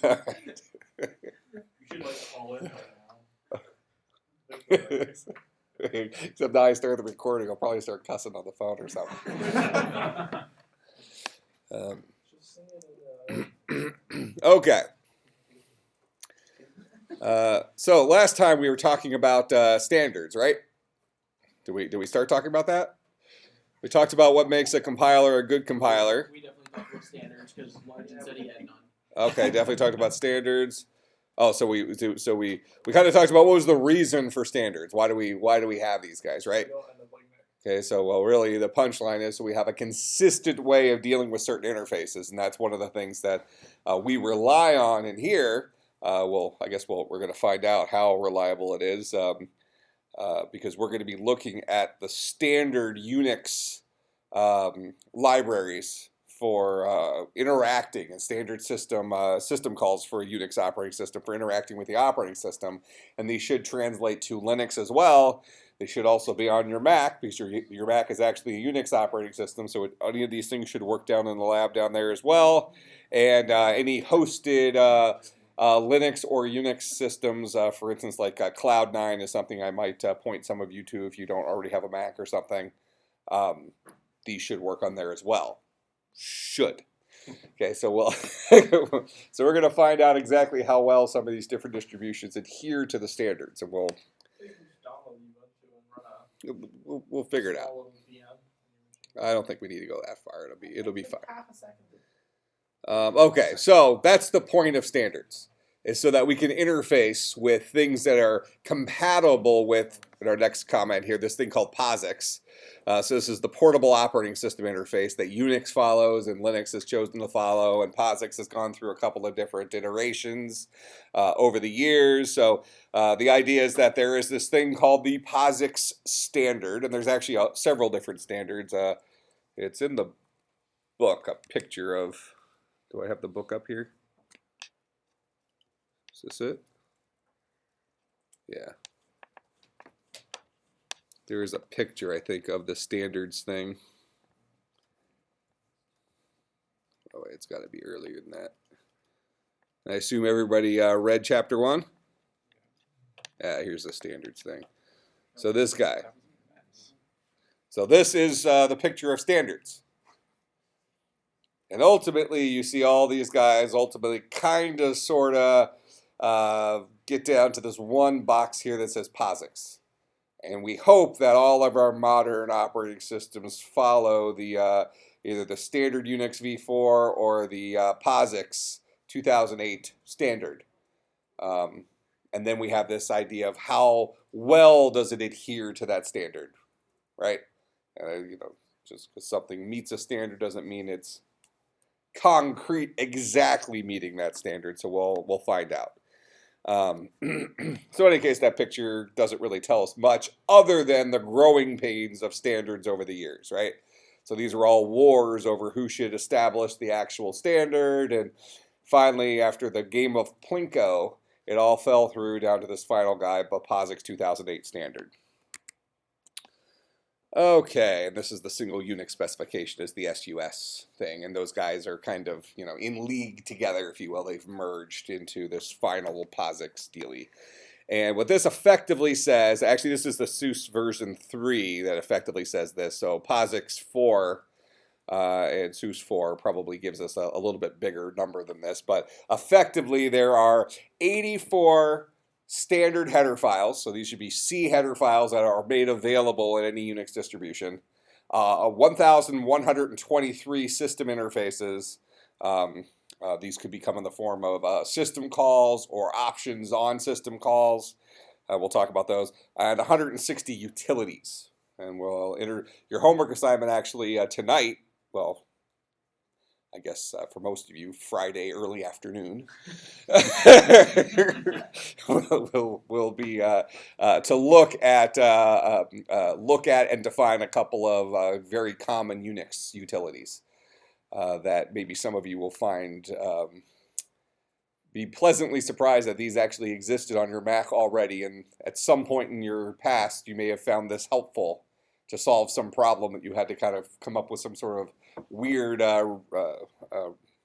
All right. You should like call in right now. Except now I start the recording, I'll probably start cussing on the phone or something. Okay. So last time we were talking about standards, right? Did we start talking about that? We talked about what makes a compiler a good compiler. We definitely talked about standards because Martin said he had none. Okay, definitely talked about standards. Oh, so we kind of talked about what was the reason for standards. Why do we have these guys, right? Okay, so well, really the punchline is so we have a consistent way of dealing with certain interfaces, and that's one of the things that we rely on in here. Well, I guess we're going to find out how reliable it is because we're going to be looking at the standard Unix libraries for interacting and standard system calls for a Unix operating system for interacting with the operating system, and these should translate to Linux as well. They should also be on your Mac because your Mac is actually a Unix operating system, so any of these things should work down in the lab down there as well. And any hosted Linux or Unix systems, for instance, like Cloud9 is something I might point some of you to if you don't already have a Mac or something. These should work on there as well. Should. Okay, so so we're going to find out exactly how well some of these different distributions adhere to the standards, and we'll figure it out. I don't think we need to go that far. It'll be fine. Okay, so that's the point of standards, is so that we can interface with things that are compatible with, in our next comment here, this thing called POSIX. So this is the portable operating system interface that Unix follows and Linux has chosen to follow, and POSIX has gone through a couple of different iterations over the years. So the idea is that there is this thing called the POSIX standard, and there's actually several different standards. It's in the book, a picture of, do I have the book up here? Is this it? Yeah. There is a picture, I think, of the standards thing. Oh, it's got to be earlier than that. I assume everybody read chapter 1? Yeah, here's the standards thing. So this guy. So this is the picture of standards. And ultimately, you see all these guys ultimately kind of, sort of get down to this one box here that says POSIX. And we hope that all of our modern operating systems follow the either the standard Unix v4 or the POSIX 2008 standard. And then we have this idea of how well does it adhere to that standard, right? Just because something meets a standard doesn't mean it's concrete exactly meeting that standard. So we'll find out. So in any case, that picture doesn't really tell us much other than the growing pains of standards over the years, right? So these are all wars over who should establish the actual standard, and finally, after the game of Plinko, it all fell through down to this final guy, the POSIX 2008 standard. Okay, and this is the single Unix specification, is the SUS thing, and those guys are kind of, in league together, if you will. They've merged into this final POSIX dealie. And what this effectively says, actually this is the SUS version 3 that effectively says this, so POSIX 4 and SUS 4 probably gives us a little bit bigger number than this, but effectively there are 84 standard header files, so these should be C header files that are made available in any Unix distribution. 1,123 system interfaces. These could become in the form of system calls or options on system calls. We'll talk about those. And 160 utilities. And we'll enter your homework assignment actually tonight. Well, I guess for most of you, Friday early afternoon, will be to look at and define a couple of very common Unix utilities that maybe some of you will find be pleasantly surprised that these actually existed on your Mac already, and at some point in your past, you may have found this helpful to solve some problem that you had to kind of come up with some sort of weird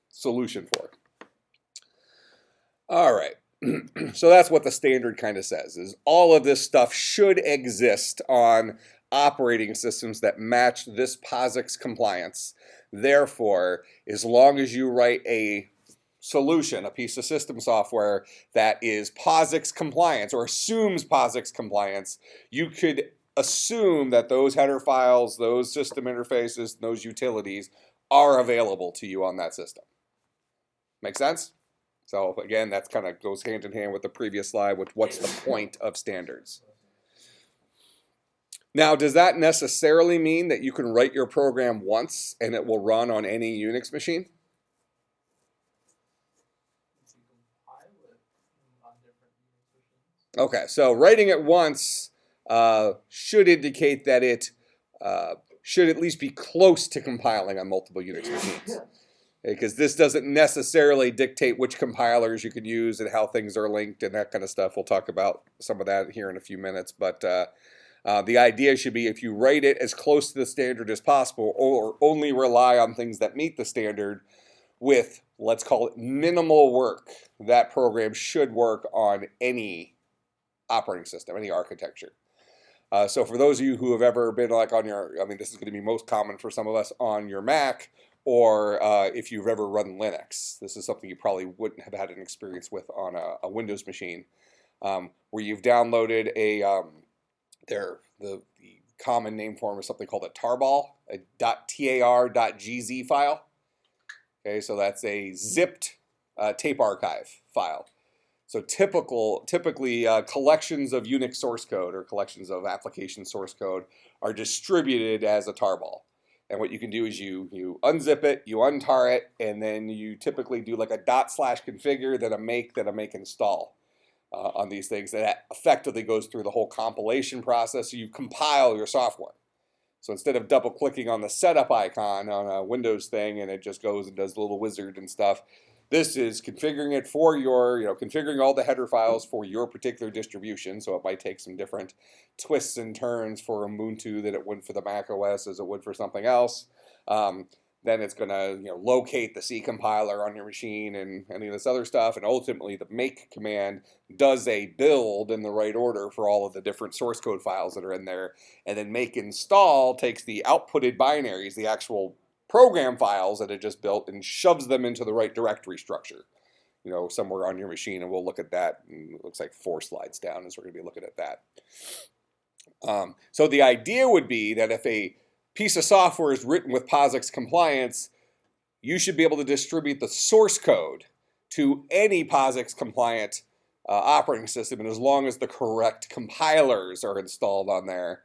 solution for. All right. So that's what the standard kind of says, is all of this stuff should exist on operating systems that match this POSIX compliance. Therefore, as long as you write a solution, a piece of system software that is POSIX compliance or assumes POSIX compliance, you could assume that those header files, those system interfaces, those utilities are available to you on that system. Make sense? So again, that kind of goes hand in hand with the previous slide, with what's the point of standards. Now, does that necessarily mean that you can write your program once and it will run on any Unix machine? Okay, so writing it once should indicate that it should at least be close to compiling on multiple Unix machines. Because this doesn't necessarily dictate which compilers you can use and how things are linked and that kind of stuff. We'll talk about some of that here in a few minutes. But the idea should be, if you write it as close to the standard as possible, or only rely on things that meet the standard with, let's call it, minimal work, that program should work on any operating system, any architecture. So for those of you who have ever been like on your, I mean, this is going to be most common for some of us on your Mac, or if you've ever run Linux. This is something you probably wouldn't have had an experience with on a Windows machine, where you've downloaded a, the common name for them is something called a tarball, a .tar.gz file. Okay, so that's a zipped tape archive file. So typically collections of Unix source code or collections of application source code are distributed as a tarball. And what you can do is you unzip it, you untar it, and then you typically do like a ./configure, then a make install on these things. That effectively goes through the whole compilation process. So you compile your software. So instead of double clicking on the setup icon on a Windows thing and it just goes and does the little wizard and stuff, this is configuring it for your, configuring all the header files for your particular distribution. So it might take some different twists and turns for Ubuntu that it would for the Mac OS as it would for something else. Then it's going to locate the C compiler on your machine and any of this other stuff. And ultimately, the make command does a build in the right order for all of the different source code files that are in there. And then make install takes the outputted binaries, the actual program files that it just built, and shoves them into the right directory structure, somewhere on your machine. And we'll look at that. And it looks like 4 slides down as we're going to be looking at that. So the idea would be that if a piece of software is written with POSIX compliance, you should be able to distribute the source code to any POSIX compliant operating system, and as long as the correct compilers are installed on there,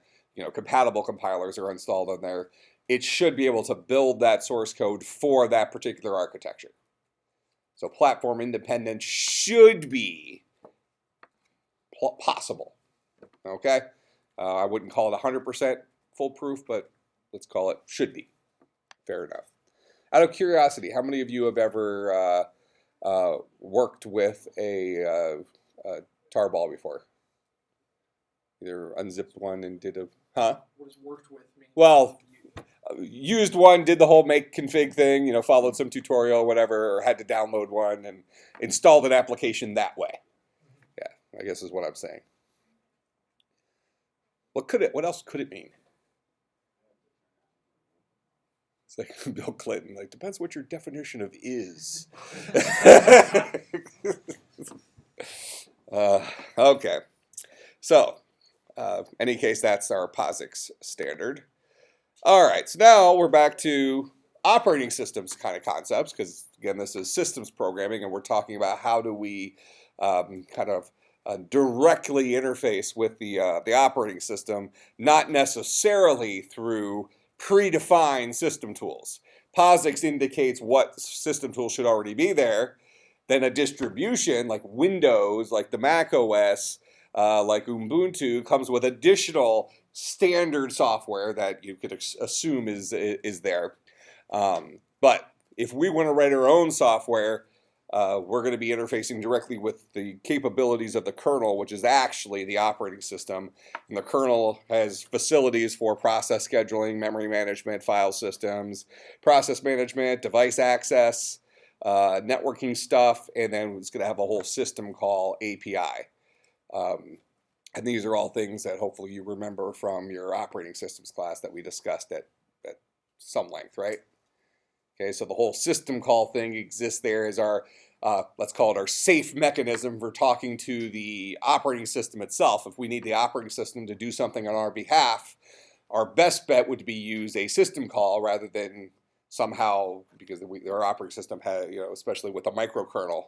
compatible compilers are installed on there, it should be able to build that source code for that particular architecture. So platform independence should be possible. Okay? I wouldn't call it 100% foolproof, but let's call it should be. Fair enough. Out of curiosity, how many of you have ever worked with a tarball before? Either unzipped one and did a, huh? What does worked with mean? Well, used one, did the whole make config thing, followed some tutorial or whatever, or had to download one and installed an application that way. Yeah, I guess is what I'm saying. What else could it mean? It's like Bill Clinton, depends what your definition of is. Okay. So, any case, that's our POSIX standard. All right, so now we're back to operating systems kind of concepts, because, again, this is systems programming, and we're talking about how do we directly interface with the operating system, not necessarily through predefined system tools. POSIX indicates what system tools should already be there. Then a distribution like Windows, like the Mac OS, like Ubuntu, comes with additional standard software that you could assume is there. But if we want to write our own software, we're going to be interfacing directly with the capabilities of the kernel, which is actually the operating system. And the kernel has facilities for process scheduling, memory management, file systems, process management, device access, networking stuff, and then it's going to have a whole system call API. And these are all things that hopefully you remember from your operating systems class that we discussed at some length, right? Okay, so the whole system call thing exists there as our, let's call it our safe mechanism for talking to the operating system itself. If we need the operating system to do something on our behalf, our best bet would be use a system call rather than somehow, because our operating system has, especially with a microkernel,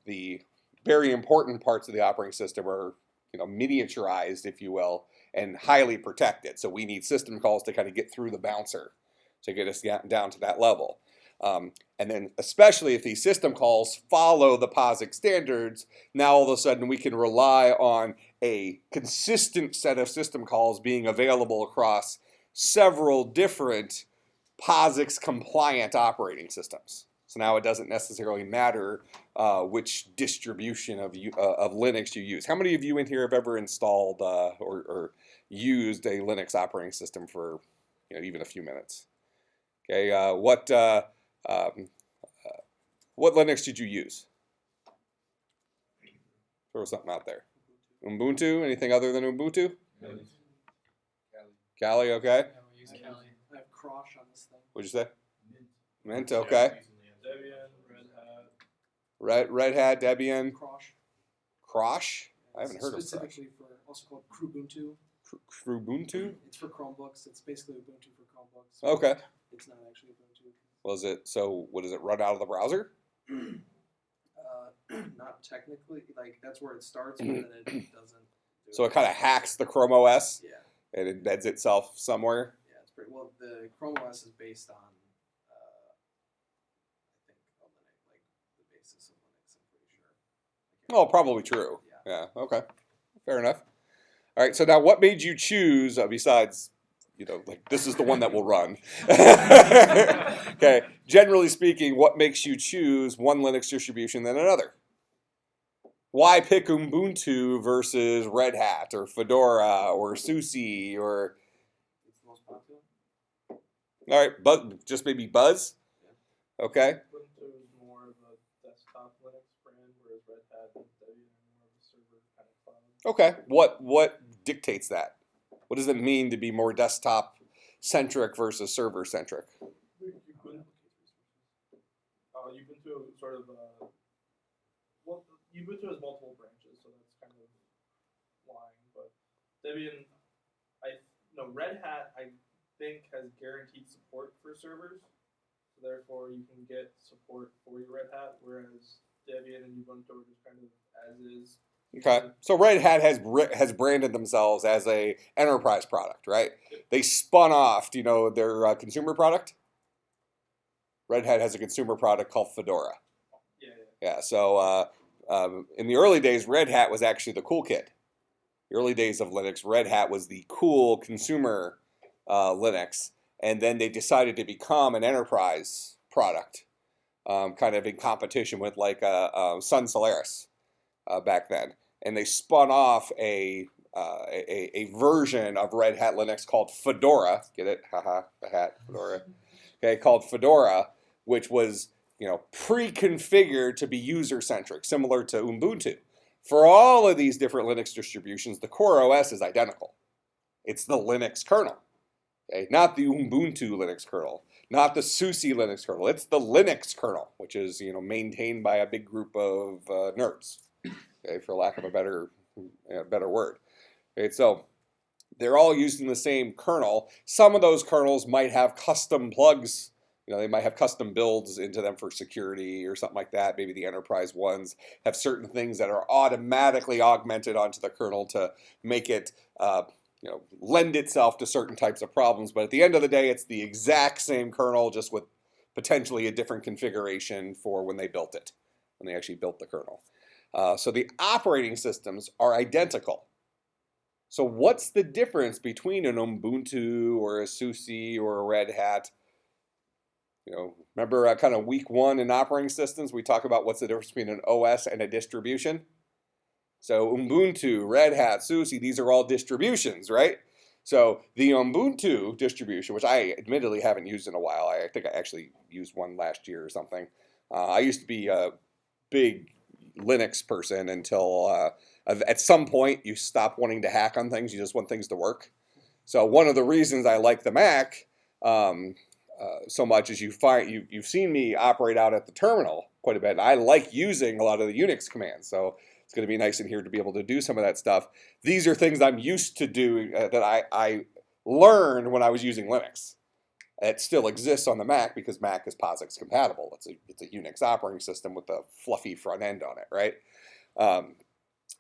the very important parts of the operating system are, miniaturized, if you will, and highly protected. So we need system calls to kind of get through the bouncer to get us down to that level. And then especially if these system calls follow the POSIX standards, now all of a sudden we can rely on a consistent set of system calls being available across several different POSIX compliant operating systems. So now it doesn't necessarily matter which distribution of Linux you use. How many of you in here have ever installed or used a Linux operating system for even a few minutes? Okay, what Linux did you use? Throw something out there. Ubuntu? Anything other than Ubuntu? Kali, okay. Yeah, we use Kali. I have Crosh on this thing. What'd you say? Mint, okay. Debian, Red Hat. Red Hat, Debian, Crosh. Crosh? I haven't heard of Crosh. Specifically for, also called Ubuntu. Ubuntu? It's for Chromebooks. It's basically Ubuntu for Chromebooks. Okay. It's not actually Ubuntu. Was it, so what does it run out of the browser? Not technically. Like, that's where it starts, but then it doesn't do So it kind of hacks the Chrome OS Yeah. and it embeds itself somewhere? Yeah, it's pretty well. The Chrome OS is based on, I think, like the basis of Linux. I'm pretty sure. Oh, probably true. Yeah. Yeah, okay. Fair enough. All right, so now what made you choose, besides, like this is the one that will run? Okay, generally speaking, what makes you choose one Linux distribution than another? Why pick Ubuntu versus Red Hat or Fedora or SUSE or... It's the most popular. All right, just maybe Buzz? Okay. Ubuntu is more of a desktop Linux brand, whereas Red Hat and Debian are more of a server kind of cloud. Okay, what dictates that? What does it mean to be more desktop-centric versus server-centric? Ubuntu sort of, well, Ubuntu has multiple branches, so that's kind of lying. But Debian, Red Hat, I think, has guaranteed support for servers, so therefore you can get support for your Red Hat, whereas Debian and Ubuntu are just kind of as is. Okay, so Red Hat has branded themselves as a enterprise product, right? They spun off, their consumer product? Red Hat has a consumer product called Fedora. Yeah, so in the early days, Red Hat was actually the cool kid. The early days of Linux, Red Hat was the cool consumer Linux, and then they decided to become an enterprise product, kind of in competition with like Sun Solaris back then. And they spun off a version of Red Hat Linux called Fedora. Get it? Haha, the hat, Fedora. Okay, called Fedora, which was pre-configured to be user-centric, similar to Ubuntu. For all of these different Linux distributions, the core OS is identical. It's the Linux kernel, okay? Not the Ubuntu Linux kernel, not the SUSE Linux kernel. It's the Linux kernel, which is maintained by a big group of nerds, okay, for lack of a better word. Okay, so they're all using the same kernel. Some of those kernels might have custom plugs. They might have custom builds into them for security or something like that. Maybe the enterprise ones have certain things that are automatically augmented onto the kernel to make it, lend itself to certain types of problems. But at the end of the day, it's the exact same kernel, just with potentially a different configuration for when they built it, when they actually built the kernel. So the operating systems are identical. So what's the difference between an Ubuntu or a SUSE or a Red Hat? Remember kind of week one in operating systems, we talk about what's the difference between an OS and a distribution. So Ubuntu, Red Hat, SUSE, these are all distributions, right? So the Ubuntu distribution, which I admittedly haven't used in a while, I think I actually used one last year or something. I used to be a big Linux person until at some point you stop wanting to hack on things. You just want things to work. So one of the reasons I like the Mac so much is you've seen me operate out at the terminal quite a bit. And I like using a lot of the Unix commands. So it's going to be nice in here to be able to do some of that stuff. These are things I'm used to doing that I learned when I was using Linux. It still exists on the Mac because Mac is POSIX compatible. It's a Unix operating system with a fluffy front end on it, right?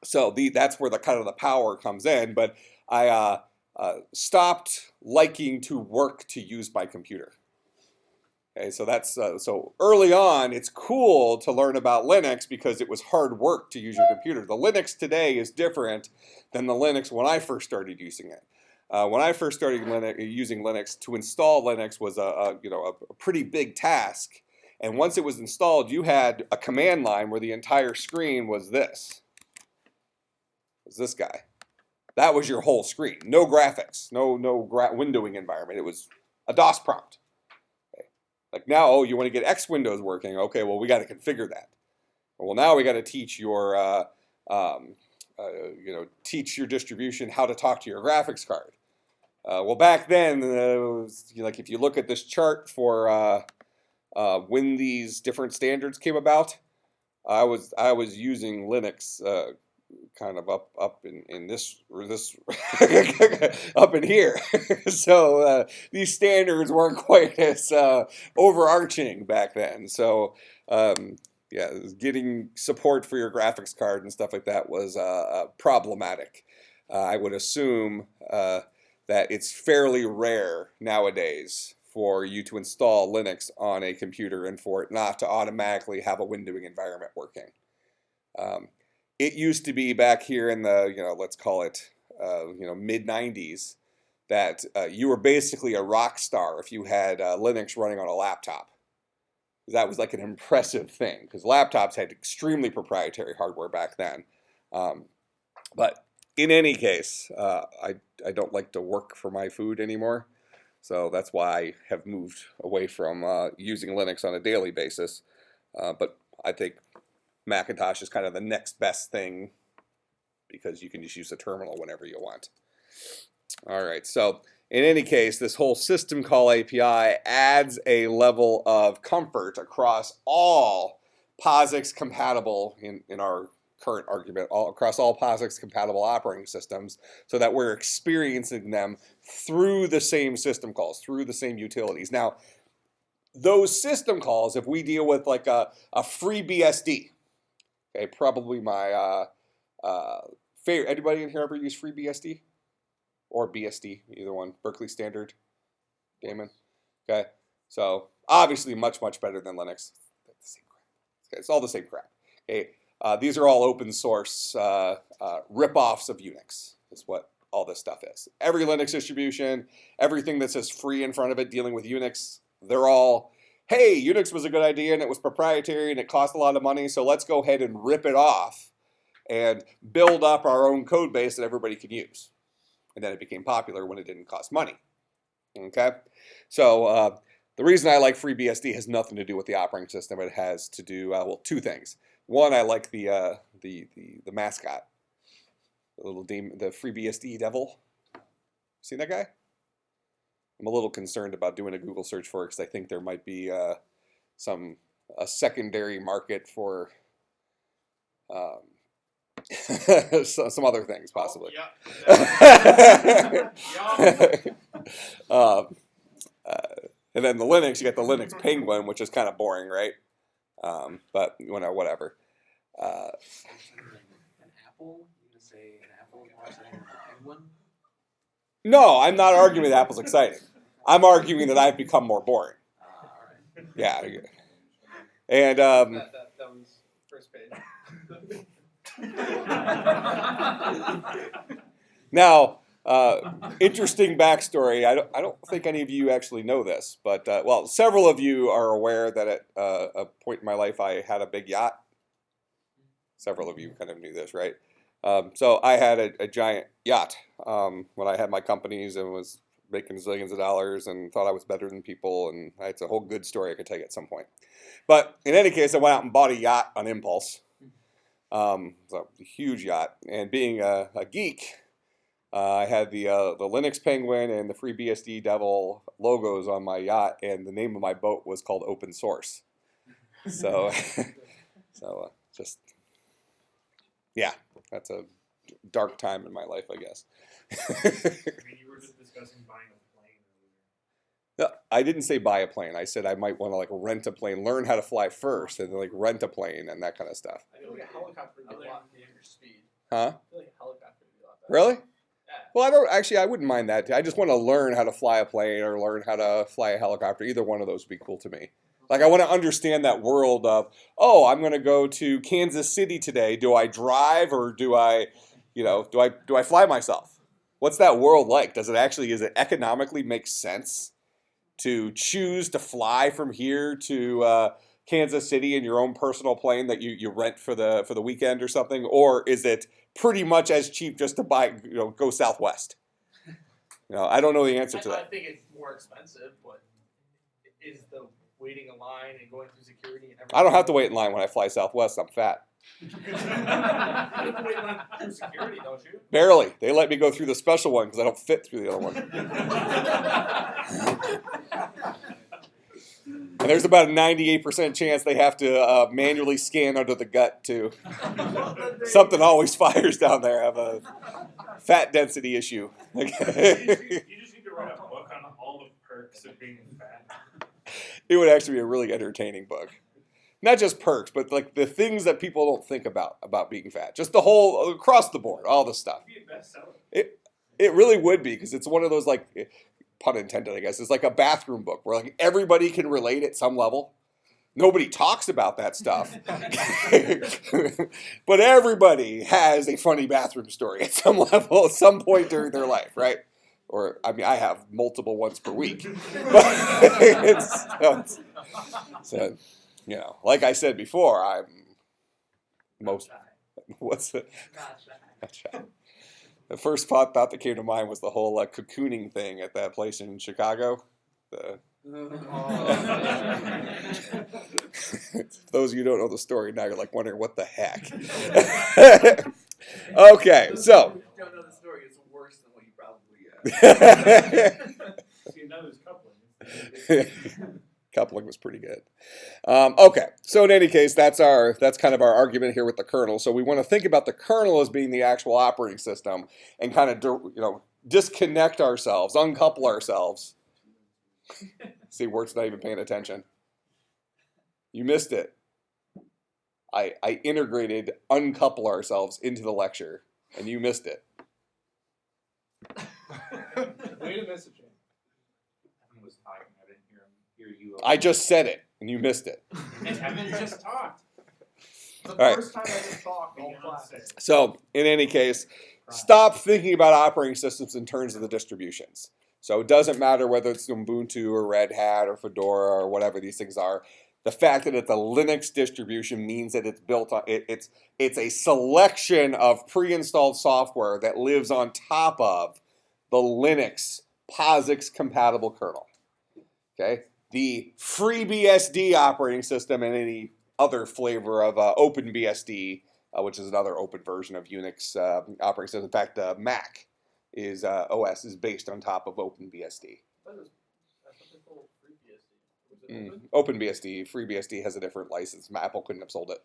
So that's where the kind of the power comes in. But I stopped liking to work to use my computer. Okay, so that's so early on, it's cool to learn about Linux because it was hard work to use your computer. The Linux today is different than the Linux when I first started using it. When I first started using Linux, to install Linux was a pretty big task. And once it was installed, you had a command line where the entire screen was this. It was this guy. That was your whole screen. No graphics, no windowing environment. It was a DOS prompt. Okay. Like now, oh, you want to get X windows working? Okay, well, we got to configure that. Well, now we got to teach your teach your distribution how to talk to your graphics card. Well, back then, it was, like if you look at this chart for when these different standards came about, I was using Linux kind of up in this up in here. So these standards weren't quite as overarching back then. So yeah, getting support for your graphics card and stuff like that was problematic. I would assume that it's fairly rare nowadays for you to install Linux on a computer and for it not to automatically have a windowing environment working. It used to be back here in the, let's call it, mid 90s, that you were basically a rock star if you had Linux running on a laptop. That was like an impressive thing because laptops had extremely proprietary hardware back then. But in any case, I don't like to work for my food anymore. So that's why I have moved away from using Linux on a daily basis. But I think Macintosh is kind of the next best thing because you can just use a terminal whenever you want. All right, so in any case, this whole system call API adds a level of comfort across all POSIX compatible, in our current argument, across all POSIX compatible operating systems, so that we're experiencing them through the same system calls, through the same utilities. Now, those system calls, if we deal with like a FreeBSD, okay, probably my favorite. Anybody in here ever use FreeBSD? Or BSD, either one. Berkeley Standard, Damon. Okay, so obviously much better than Linux. Okay, it's all the same crap. Okay, these are all open source rip-offs of Unix. Is what all this stuff is. Every Linux distribution, everything that says free in front of it, dealing with Unix, they're all, hey, Unix was a good idea and it was proprietary and it cost a lot of money, so let's go ahead and rip it off and build up our own code base that everybody can use. And then it became popular when it didn't cost money. Okay, so the reason I like FreeBSD has nothing to do with the operating system. It has to do well, two things. One, I like the mascot, the little demon, the FreeBSD devil. Seen that guy? I'm a little concerned about doing a Google search for it because I think there might be a secondary market for. Some other things possibly. And then the Linux, you got the Linux Penguin, which is kind of boring, right? But whatever. An apple? You gonna say an apple is more exciting than a penguin? No, I'm not arguing that Apple's exciting. I'm arguing that I've become more boring. All right. Yeah. And that was first page. Now, interesting backstory. I don't think any of you actually know this, but well, several of you are aware that at a point in my life I had a big yacht. Several of you kind of knew this, right? So I had a giant yacht when I had my companies and was making zillions of dollars and thought I was better than people, and it's a whole good story I could tell you at some point. But in any case, I went out and bought a yacht on impulse. It's a huge yacht, and being a geek, I had the Linux Penguin and the FreeBSD Devil logos on my yacht, and the name of my boat was called Open Source. So, just, yeah, that's a dark time in my life, I guess. I mean, you were just discussing buying a plane earlier. No, I didn't say buy a plane. I said I might want to like rent a plane, learn how to fly first, and then like rent a plane and that kind of stuff. I feel like a helicopter would be a lot near your speed. Huh? I feel like a helicopter would be a lot better. Really? Yeah. Well, I wouldn't mind that. I just want to learn how to fly a plane or learn how to fly a helicopter. Either one of those would be cool to me. Like, I want to understand that world of, oh, I'm going to go to Kansas City today. Do I drive or do I fly myself? What's that world like? Does it economically make sense to choose to fly from here to Kansas City in your own personal plane that you rent for the weekend or something? Or is it pretty much as cheap just to go Southwest? I don't know the answer to I that. think it's more expensive, but is the waiting in line and going through security and everything? I don't have to wait in line when I fly Southwest. I'm fat. You have to wait in line through security, don't you? Barely. They let me go through the special one because I don't fit through the other one. And there's about a 98% chance they have to manually scan under the gut, too. Something always fires down there. I have a fat density issue. You just need to write a book on all the perks of being fat. It would actually be a really entertaining book. Not just perks, but like the things that people don't think about being fat. Just the whole, across the board, all the stuff. It'd be a bestseller. It really would be, because it's one of those, like, pun intended, I guess. It's like a bathroom book where like everybody can relate at some level. Nobody talks about that stuff. But everybody has a funny bathroom story at some level, at some point during their life, right? Or, I mean, I have multiple ones per week. But so, like I said before, I'm most, what's it? Not shy. The first thought that came to mind was the whole cocooning thing at that place in Chicago. For those of you who don't know the story, now you're like wondering what the heck. Okay, so. If you don't know the story, it's worse than what you probably See, now there's coupling. Coupling was pretty good. Okay, so in any case, that's kind of our argument here with the kernel. So we want to think about the kernel as being the actual operating system, and kind of disconnect ourselves, uncouple ourselves. See, Wert's not even paying attention. You missed it. I integrated uncouple ourselves into the lecture, and you missed it. Way to miss it, Jane. Evan was talking. I didn't hear you. I just said it, and you missed it. And Evan just talked. The All right. first time I just talked all class. So, in any case, stop thinking about operating systems in terms of the distributions. So it doesn't matter whether it's Ubuntu or Red Hat or Fedora or whatever these things are. The fact that it's a Linux distribution means that it's built on it's a selection of pre-installed software that lives on top of the Linux POSIX compatible kernel. Okay, the FreeBSD operating system and any other flavor of OpenBSD, which is another open version of Unix operating system. In fact, Mac OS is based on top of OpenBSD. I thought they called FreeBSD. Was it open? OpenBSD, FreeBSD has a different license. Apple couldn't have sold it.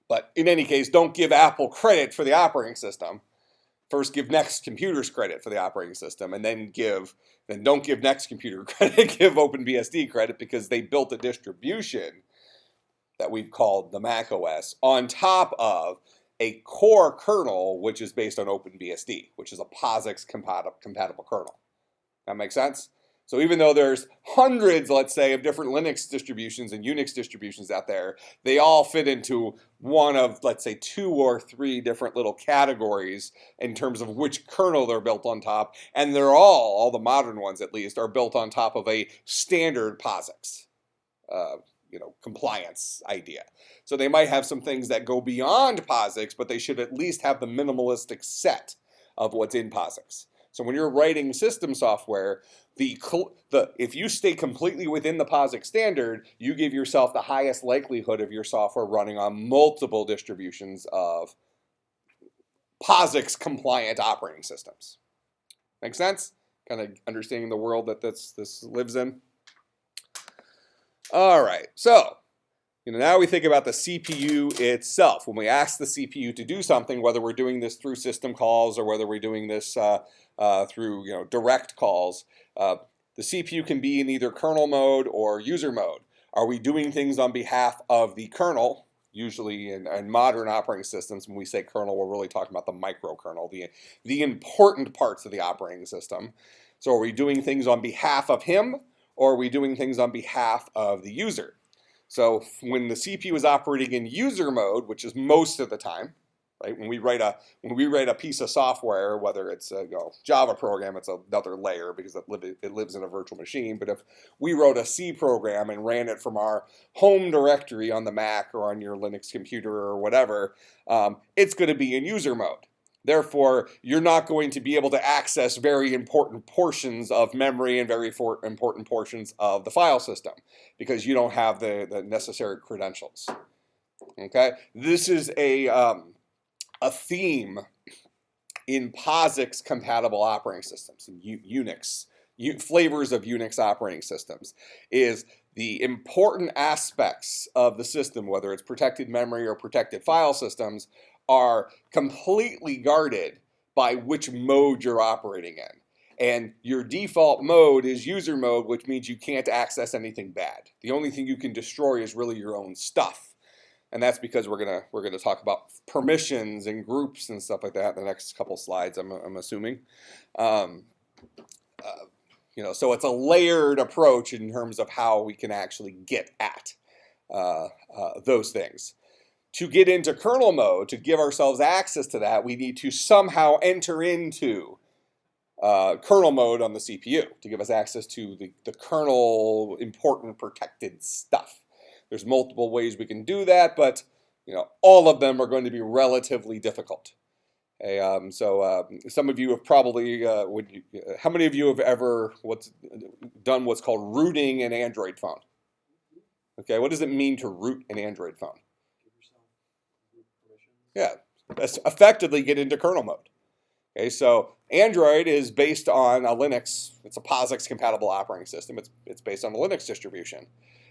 But in any case, don't give Apple credit for the operating system. First, give Next Computers credit for the operating system, and then don't give Next Computer credit. Give OpenBSD credit, because they built a distribution that we've called the Mac OS on top of a core kernel, which is based on OpenBSD, which is a POSIX compatible kernel. That makes sense? So even though there's hundreds, let's say, of different Linux distributions and Unix distributions out there, they all fit into one of, let's say, 2 or 3 different little categories in terms of which kernel they're built on top. And they're all the modern ones at least, are built on top of a standard POSIX compliance idea. So they might have some things that go beyond POSIX, but they should at least have the minimalistic set of what's in POSIX. So when you're writing system software, if you stay completely within the POSIX standard, you give yourself the highest likelihood of your software running on multiple distributions of POSIX compliant operating systems. Make sense? Kind of understanding the world that this lives in. All right, so now we think about the CPU itself. When we ask the CPU to do something, whether we're doing this through system calls or whether we're doing this through direct calls, the CPU can be in either kernel mode or user mode. Are we doing things on behalf of the kernel? Usually in modern operating systems, when we say kernel, we're really talking about the microkernel, the important parts of the operating system. So are we doing things on behalf of him, or are we doing things on behalf of the user? So when the CPU is operating in user mode, which is most of the time, right? When we write a piece of software, whether it's a Java program, it's another layer because it lives in a virtual machine. But if we wrote a C program and ran it from our home directory on the Mac or on your Linux computer or whatever, it's going to be in user mode. Therefore, you're not going to be able to access very important portions of memory and very important portions of the file system because you don't have the necessary credentials. Okay, this is a theme in POSIX compatible operating systems, Unix, flavors of Unix operating systems, is the important aspects of the system, whether it's protected memory or protected file systems, are completely guarded by which mode you're operating in. And your default mode is user mode, which means you can't access anything bad. The only thing you can destroy is really your own stuff. And that's because we're gonna talk about permissions and groups and stuff like that in the next couple slides, I'm assuming. So it's a layered approach in terms of how we can actually get at those things. To get into kernel mode, to give ourselves access to that, we need to somehow enter into kernel mode on the CPU to give us access to the kernel important protected stuff. There's multiple ways we can do that, but all of them are going to be relatively difficult. Okay, some of you have probably, how many of you have ever done what's called rooting an Android phone? Okay, what does it mean to root an Android phone? Yeah, that's effectively get into kernel mode. Okay, so Android is based on a Linux. It's a POSIX compatible operating system. It's based on a Linux distribution,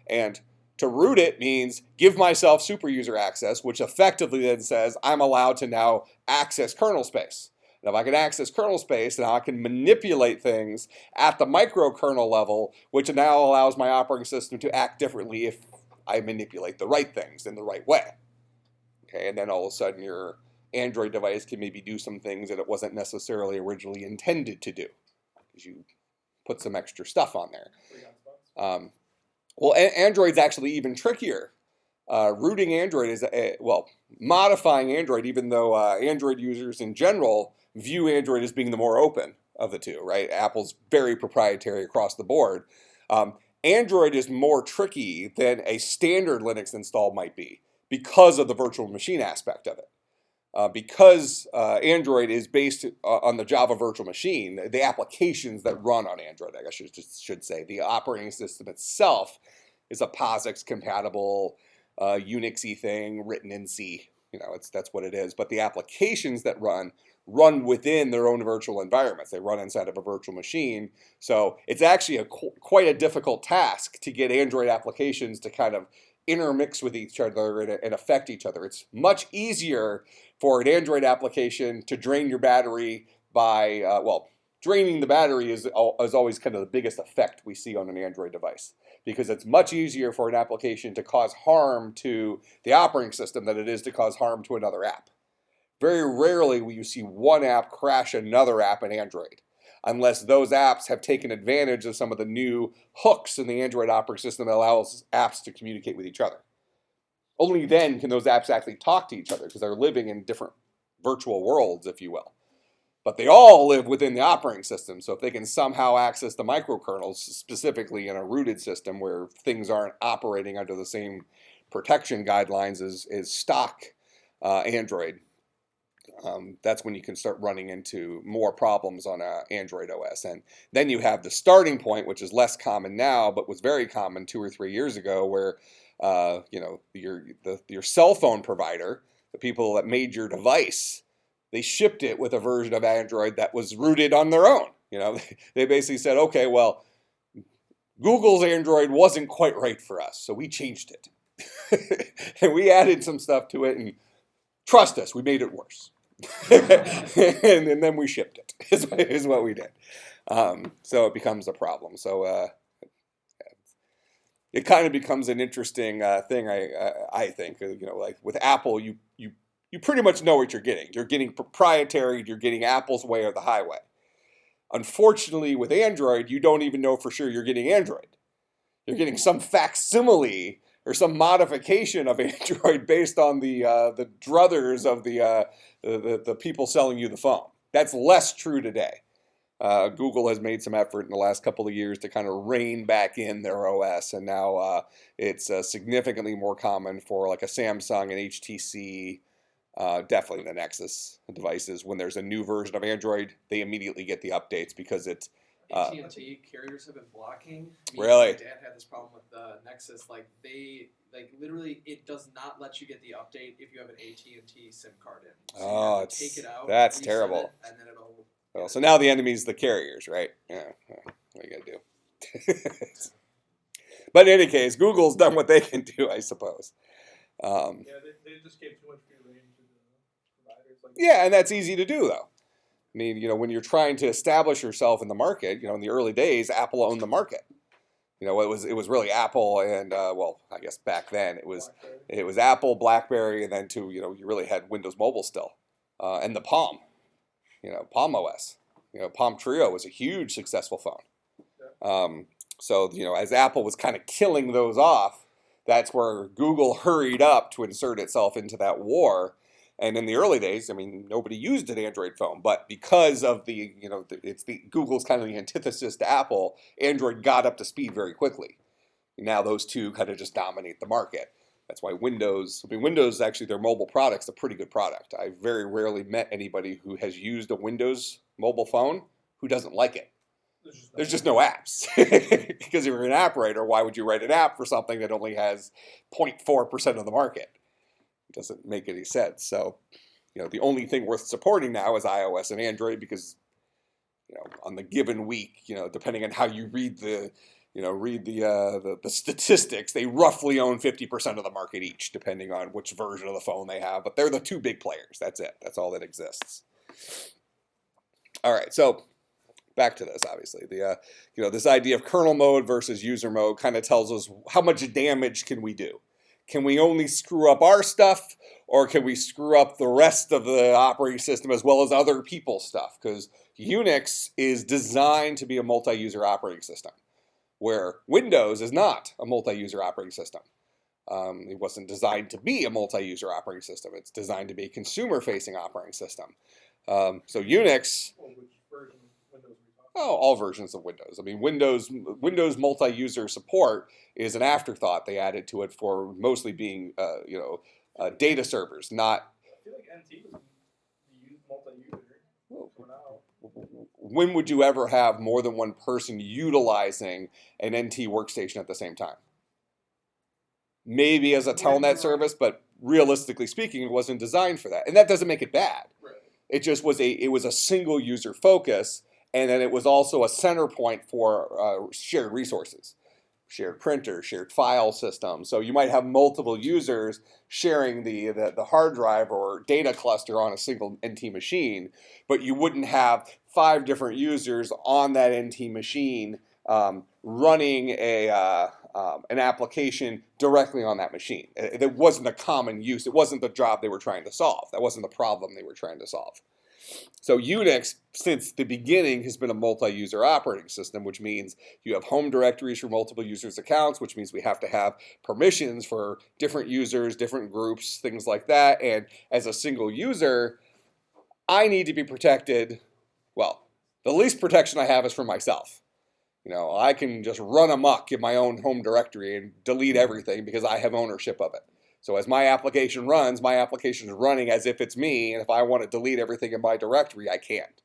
and to root it means give myself super user access, which effectively then says I'm allowed to now access kernel space. And if I can access kernel space, now I can manipulate things at the microkernel level, which now allows my operating system to act differently if I manipulate the right things in the right way. Okay, and then all of a sudden your Android device can maybe do some things that it wasn't necessarily originally intended to do because you put some extra stuff on there. Well, Android's actually even trickier. Rooting Android is, modifying Android, even though Android users in general view Android as being the more open of the two, right? Apple's very proprietary across the board. Android is more tricky than a standard Linux install might be because of the virtual machine aspect of it. Because Android is based on the Java virtual machine, the applications that run on Android, I guess I should say, the operating system itself is a POSIX compatible Unix-y thing written in C. That's what it is. But the applications that run within their own virtual environments. They run inside of a virtual machine. So it's actually quite a difficult task to get Android applications to kind of intermix with each other and affect each other. It's much easier for an Android application to drain your battery by, draining the battery is always kind of the biggest effect we see on an Android device because it's much easier for an application to cause harm to the operating system than it is to cause harm to another app. Very rarely will you see one app crash another app in Android, unless those apps have taken advantage of some of the new hooks in the Android operating system that allows apps to communicate with each other. Only then can those apps actually talk to each other because they're living in different virtual worlds, if you will. But they all live within the operating system, so if they can somehow access the microkernels, specifically in a rooted system where things aren't operating under the same protection guidelines as stock Android, that's when you can start running into more problems on Android OS. And then you have the starting point, which is less common now, but was very common 2 or 3 years ago, where your cell phone provider, the people that made your device, they shipped it with a version of Android that was rooted on their own. They basically said, okay, well, Google's Android wasn't quite right for us, so we changed it. And we added some stuff to it, and trust us, we made it worse. and then we shipped it, is what we did. So it becomes a problem. So it kind of becomes an interesting thing, I think. Like with Apple, you pretty much know what you're getting. You're getting proprietary, you're getting Apple's way or the highway. Unfortunately, with Android, you don't even know for sure you're getting Android. You're getting some facsimile or some modification of Android based on the druthers of the people selling you the phone. That's less true today. Google has made some effort in the last couple of years to kind of rein back in their OS, and now it's significantly more common for like a Samsung and HTC, definitely the Nexus devices. When there's a new version of Android, they immediately get the updates because it's AT&T carriers have been blocking. Really? My dad had this problem with the Nexus. Literally, it does not let you get the update if you have an AT&T SIM card in. So you have to take it out. That's reset terrible. it, and then it'll. Well, so now the enemy's the carriers, right? Yeah. What are you gonna do? But in any case, Google's done what they can do, I suppose. Yeah, they just gave too much free reign to the providers. Yeah, and that's easy to do, though. I mean, when you're trying to establish yourself in the market, in the early days, Apple owned the market. It was really Apple and I guess back then it was Apple, BlackBerry, and then you really had Windows Mobile still, and the Palm, Palm OS, Palm Trio was a huge successful phone. So as Apple was kind of killing those off, that's where Google hurried up to insert itself into that war. And in the early days, I mean, nobody used an Android phone, but because of Google's kind of the antithesis to Apple, Android got up to speed very quickly. Now those two kind of just dominate the market. That's why Windows, actually, their mobile product's a pretty good product. I very rarely met anybody who has used a Windows mobile phone who doesn't like it. There's just no apps. Because if you're an app writer, why would you write an app for something that only has 0.4% of the market? Doesn't make any sense. So, the only thing worth supporting now is iOS and Android because, on the given week, depending on how you read the statistics, they roughly own 50% of the market each, depending on which version of the phone they have. But they're the two big players. That's it. That's all that exists. All right. So back to this. Obviously, this idea of kernel mode versus user mode kind of tells us how much damage can we do. Can we only screw up our stuff, or can we screw up the rest of the operating system as well as other people's stuff? Because Unix is designed to be a multi-user operating system, where Windows is not a multi-user operating system. It wasn't designed to be a multi-user operating system. It's designed to be a consumer-facing operating system. So Unix... Which version of Windows are we talking? Oh, all versions of Windows. I mean, Windows multi-user support is an afterthought they added to it for mostly being, data servers, not. I feel like NT was multi-user for now. When would you ever have more than one person utilizing an NT workstation at the same time? Maybe as a telnet service, but realistically speaking, it wasn't designed for that, and that doesn't make it bad. Right. It just was a single user focus. And then it was also a center point for shared resources, shared printer, shared file system. So you might have multiple users sharing the hard drive or data cluster on a single NT machine, but you wouldn't have 5 different users on that NT machine running an application directly on that machine. It wasn't a common use. It wasn't the job they were trying to solve. That wasn't the problem they were trying to solve. So Unix, since the beginning, has been a multi-user operating system, which means you have home directories for multiple users' accounts, which means we have to have permissions for different users, different groups, things like that. And as a single user, I need to be protected. Well, the least protection I have is for myself. I can just run amok in my own home directory and delete everything because I have ownership of it. So as my application runs, my application is running as if it's me, and if I want to delete everything in my directory, I can't.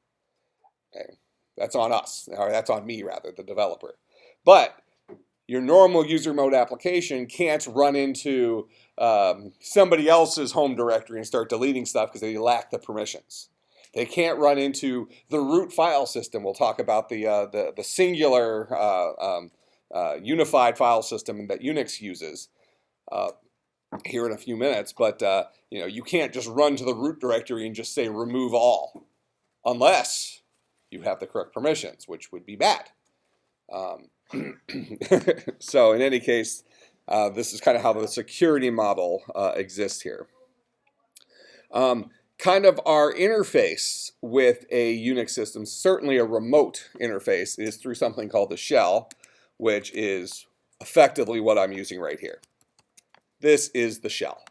Okay? That's on us, or that's on me rather, the developer. But your normal user mode application can't run into somebody else's home directory and start deleting stuff because they lack the permissions. They can't run into the root file system. We'll talk about the singular unified file system that Unix uses here in a few minutes. But you can't just run to the root directory and just say remove all, unless you have the correct permissions, which would be bad. So in any case, this is kind of how the security model exists here. Kind of our interface with a Unix system, certainly a remote interface, is through something called the shell, which is effectively what I'm using right here. This is the shell.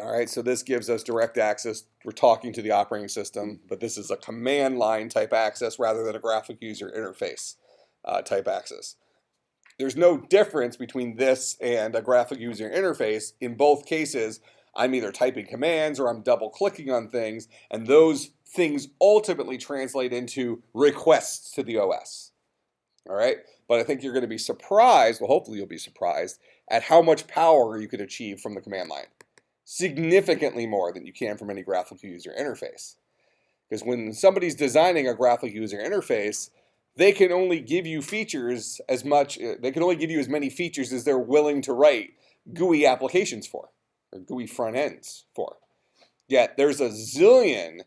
All right, so this gives us direct access. We're talking to the operating system, but this is a command line type access rather than a graphic user interface type access. There's no difference between this and a graphic user interface. In both cases, I'm either typing commands or I'm double clicking on things, and those things ultimately translate into requests to the OS. All right, but I think you're going to be surprised, well, hopefully you'll be surprised at how much power you could achieve from the command line. Significantly more than you can from any graphic user interface. Because when somebody's designing a graphic user interface, they can only give you features as much, they can only give you as many features as they're willing to write GUI applications for, or GUI front ends for. Yet there's a zillion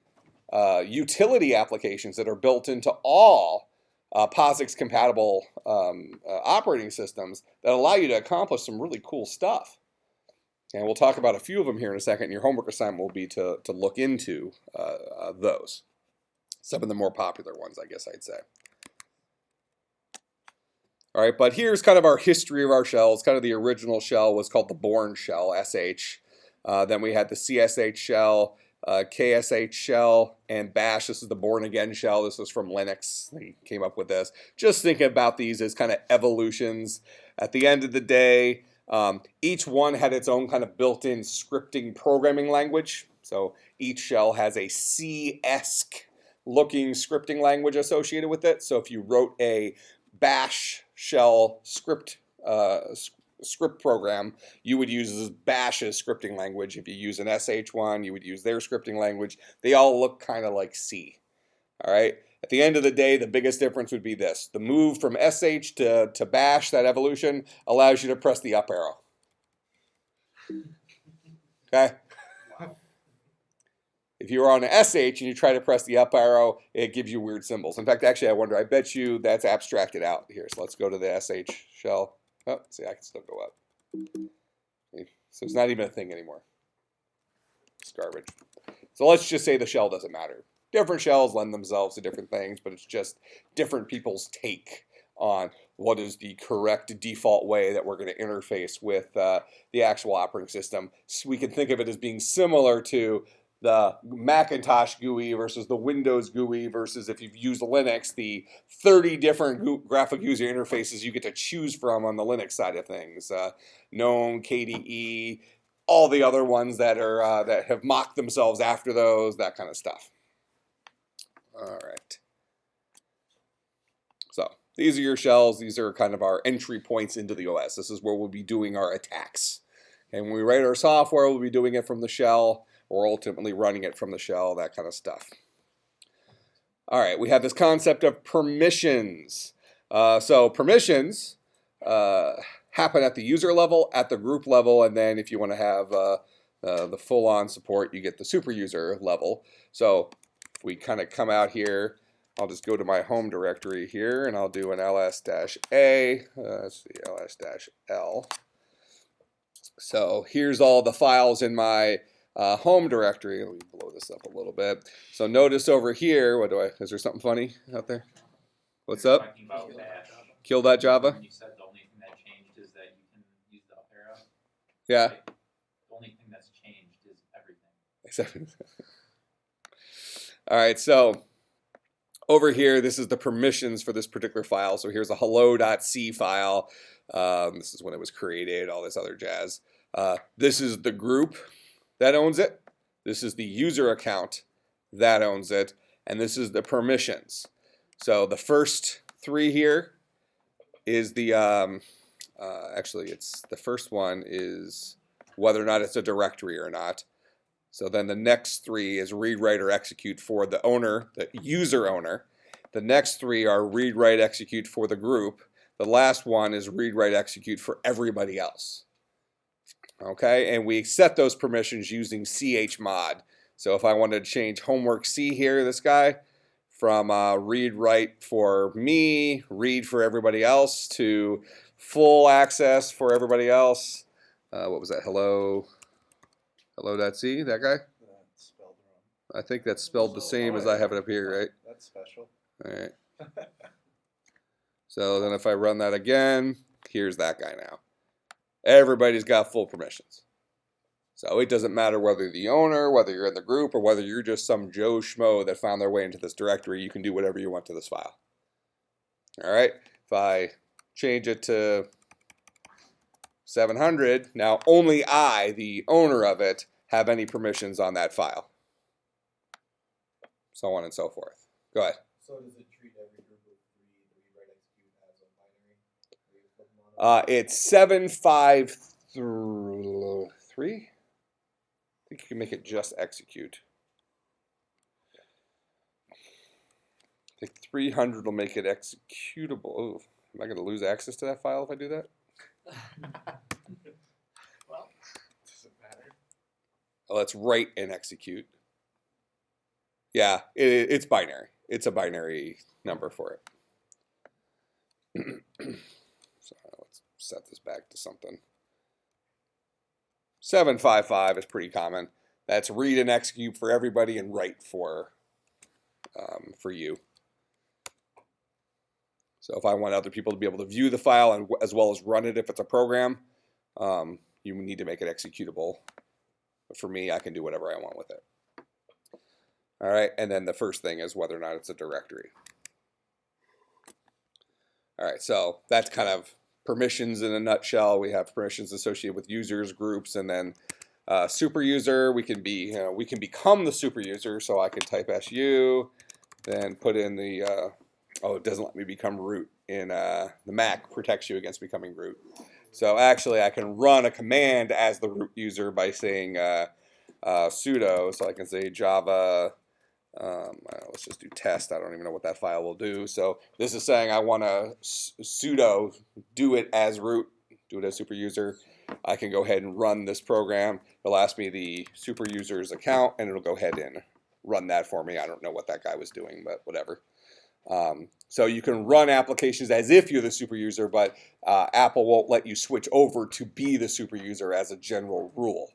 utility applications that are built into all POSIX compatible operating systems that allow you to accomplish some really cool stuff. And we'll talk about a few of them here in a second. Your homework assignment will be to look into those. Some of the more popular ones, I guess I'd say. All right, but here's kind of our history of our shells. Kind of the original shell was called the Bourne shell, SH. Then we had the CSH shell, KSH shell, and Bash. This is the Born Again shell. This was from Linux. They came up with this. Just thinking about these as kind of evolutions. At the end of the day, each one had its own kind of built-in scripting programming language. So each shell has a C-esque looking scripting language associated with it. So if you wrote a Bash shell script program, you would use Bash's scripting language. If you use an SH one, you would use their scripting language. They all look kind of like C. All right. At the end of the day, the biggest difference would be this. The move from SH to Bash, that evolution, allows you to press the up arrow. Okay? Wow. If you are on an SH and you try to press the up arrow, it gives you weird symbols. In fact, actually, I bet you that's abstracted out here. So let's go to the SH shell. Oh, see, I can still go up. So it's not even a thing anymore. It's garbage. So let's just say the shell doesn't matter. Different shells lend themselves to different things, but it's just different people's take on what is the correct default way that we're going to interface with the actual operating system. So we can think of it as being similar to the Macintosh GUI versus the Windows GUI versus, if you've used Linux, the 30 different graphic user interfaces you get to choose from on the Linux side of things. GNOME, KDE, all the other ones that are that have mocked themselves after those, that kind of stuff. All right. So these are your shells. These are kind of our entry points into the OS. This is where we'll be doing our attacks. And when we write our software, we'll be doing it from the shell, or ultimately running it from the shell, that kind of stuff. All right, we have this concept of permissions. So permissions happen at the user level, at the group level, and then if you want to have the full-on support, you get the super user level. So if we kind of come out here, I'll just go to my home directory here, and I'll do an ls-a, let's see, ls-l. So here's all the files in my home directory. Let me blow this up a little bit. So notice over here, is there something funny out there? What's up? Talking about Bash. Kill that Java? You said the only thing that changed is that you can use the up arrow. Yeah. Like, the only thing that's changed is everything. All right, so over here, this is the permissions for this particular file. So here's a hello.c file. This is when it was created, all this other jazz. This is the group that owns it. This is the user account that owns it. And this is the permissions. So the first three here is the, actually it's the first one is whether or not it's a directory or not. So then the next three is read, write, or execute for the owner, the user owner. The next three are read, write, execute for the group. The last one is read, write, execute for everybody else. Okay, and we set those permissions using chmod. So if I wanted to change homework C here, this guy, from read, write for me, read for everybody else, to full access for everybody else. What was that? Hello.c, that guy? That's spelled wrong. I think that's spelled the same as I have it up here, right? That's special. All right. So then if I run that again, here's that guy now. Everybody's got full permissions. So it doesn't matter whether you're the owner, whether you're in the group, or whether you're just some Joe Schmo that found their way into this directory, you can do whatever you want to this file. All right, if I change it to 700, now only I, the owner of it, have any permissions on that file. So on and so forth. Go ahead. So does it treat every group of three, the read, write, execute as a binary? It's 753. I think you can make it just execute. I think 300 will make it executable. Oh, am I going to lose access to that file if I do that? Well, Does it matter? Oh, let's write and execute. Yeah, it's binary. It's a binary number for it. So let's set this back to something. 755 is pretty common. That's read and execute for everybody and write for you. So if I want other people to be able to view the file and as well as run it if it's a program, you need to make it executable. But for me, I can do whatever I want with it. All right, and then the first thing is whether or not it's a directory. All right, so that's kind of permissions in a nutshell. We have permissions associated with users, groups, and then super user. We can become the super user. So I can type su, then put in the oh, it doesn't let me become root in the Mac. Protects you against becoming root. So actually, I can run a command as the root user by saying sudo. So I can say Java. Let's just do test. I don't even know what that file will do. So this is saying I want to sudo do it as root, do it as super user. I can go ahead and run this program. It'll ask me the super user's account, and it'll go ahead and run that for me. I don't know what that guy was doing, but whatever. So you can run applications as if you're the super user, but Apple won't let you switch over to be the super user as a general rule.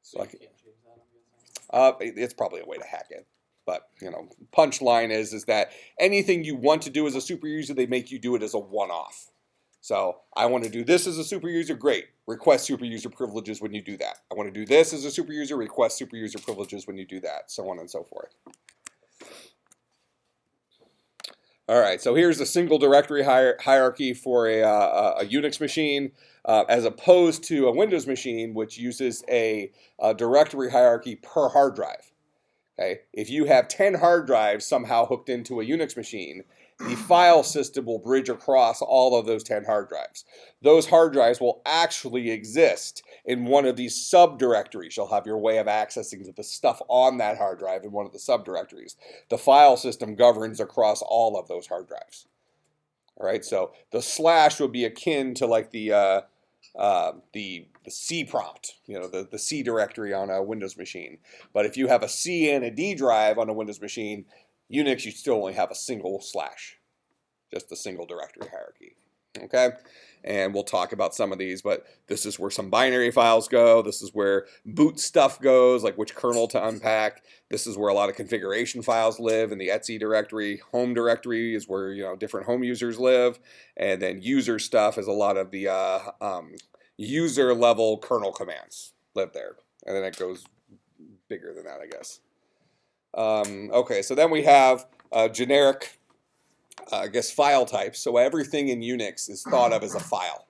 so you can't change that, I'm guessing? It's probably a way to hack it. But, you know, punchline is that anything you want to do as a super user, they make you do it as a one-off. So I want to do this as a super user, great. Request super user privileges when you do that. I want to do this as a super user, request super user privileges when you do that, so on and so forth. All right, so here's a single directory hierarchy for a Unix machine as opposed to a Windows machine, which uses a directory hierarchy per hard drive. Okay? If you have 10 hard drives somehow hooked into a Unix machine, the file system will bridge across all of those 10 hard drives. Those hard drives will actually exist in one of these subdirectories. You'll have your way of accessing the stuff on that hard drive in one of the subdirectories. The file system governs across all of those hard drives. All right, so the slash would be akin to like the C prompt, you know, the C directory on a Windows machine. But if you have a C and a D drive on a Windows machine, Unix, you still only have a single slash, just a single directory hierarchy. Okay, and we'll talk about some of these, but this is where some binary files go. This is where boot stuff goes, like which kernel to unpack. This is where a lot of configuration files live in the etc directory. Home directory is where, you know, different home users live, and then user stuff is a lot of the user level kernel commands live there, and then it goes bigger than that, I guess. Okay, so then we have generic, I guess, file types. So everything in Unix is thought of as a file.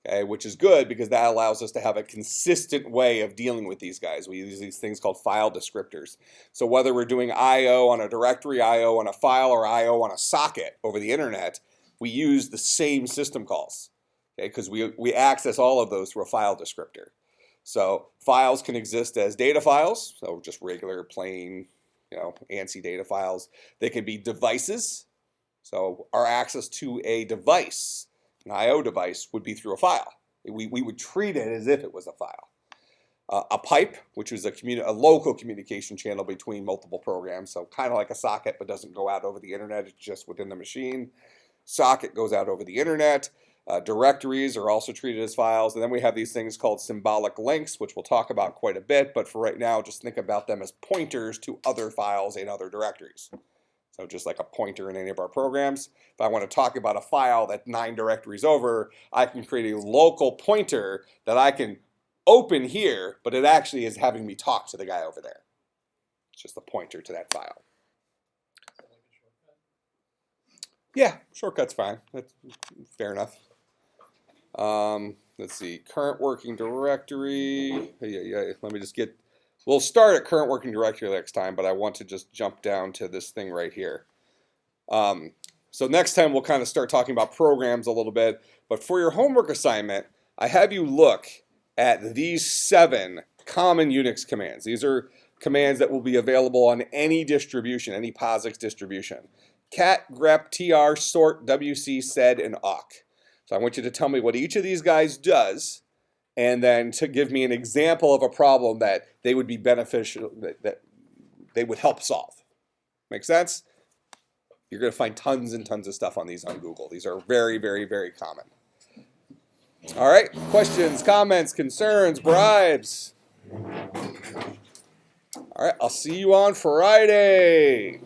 Okay, which is good because that allows us to have a consistent way of dealing with these guys. We use these things called file descriptors. So whether we're doing I/O on a directory, I/O on a file, or I/O on a socket over the internet, we use the same system calls, okay, because we access all of those through a file descriptor. So files can exist as data files, so just regular plain, ANSI data files. They can be devices, so our access to a device, an I/O device, would be through a file. We would treat it as if it was a file. A pipe, which is a local communication channel between multiple programs, so kind of like a socket, but doesn't go out over the internet, it's just within the machine. Socket goes out over the internet. Directories are also treated as files. And then we have these things called symbolic links, which we'll talk about quite a bit, but for right now, just think about them as pointers to other files in other directories. So just like a pointer in any of our programs, if I want to talk about a file that's 9 directories over, I can create a local pointer that I can open here, but it actually is having me talk to the guy over there. It's just a pointer to that file. Yeah, shortcut's fine. That's fair enough. Let's see, current working directory. Yeah, let me just get, we'll start at current working directory next time, but I want to just jump down to this thing right here. So next time we'll kind of start talking about programs a little bit, but for your homework assignment, I have you look at these 7 common Unix commands. These are commands that will be available on any distribution, any POSIX distribution. Cat, grep, tr, sort, wc, sed, and awk. So I want you to tell me what each of these guys does, and then to give me an example of a problem that they would be beneficial, that they would help solve. Make sense? You're going to find tons and tons of stuff on these on Google. These are very, very, very common. All right, questions, comments, concerns, bribes? All right, I'll see you on Friday.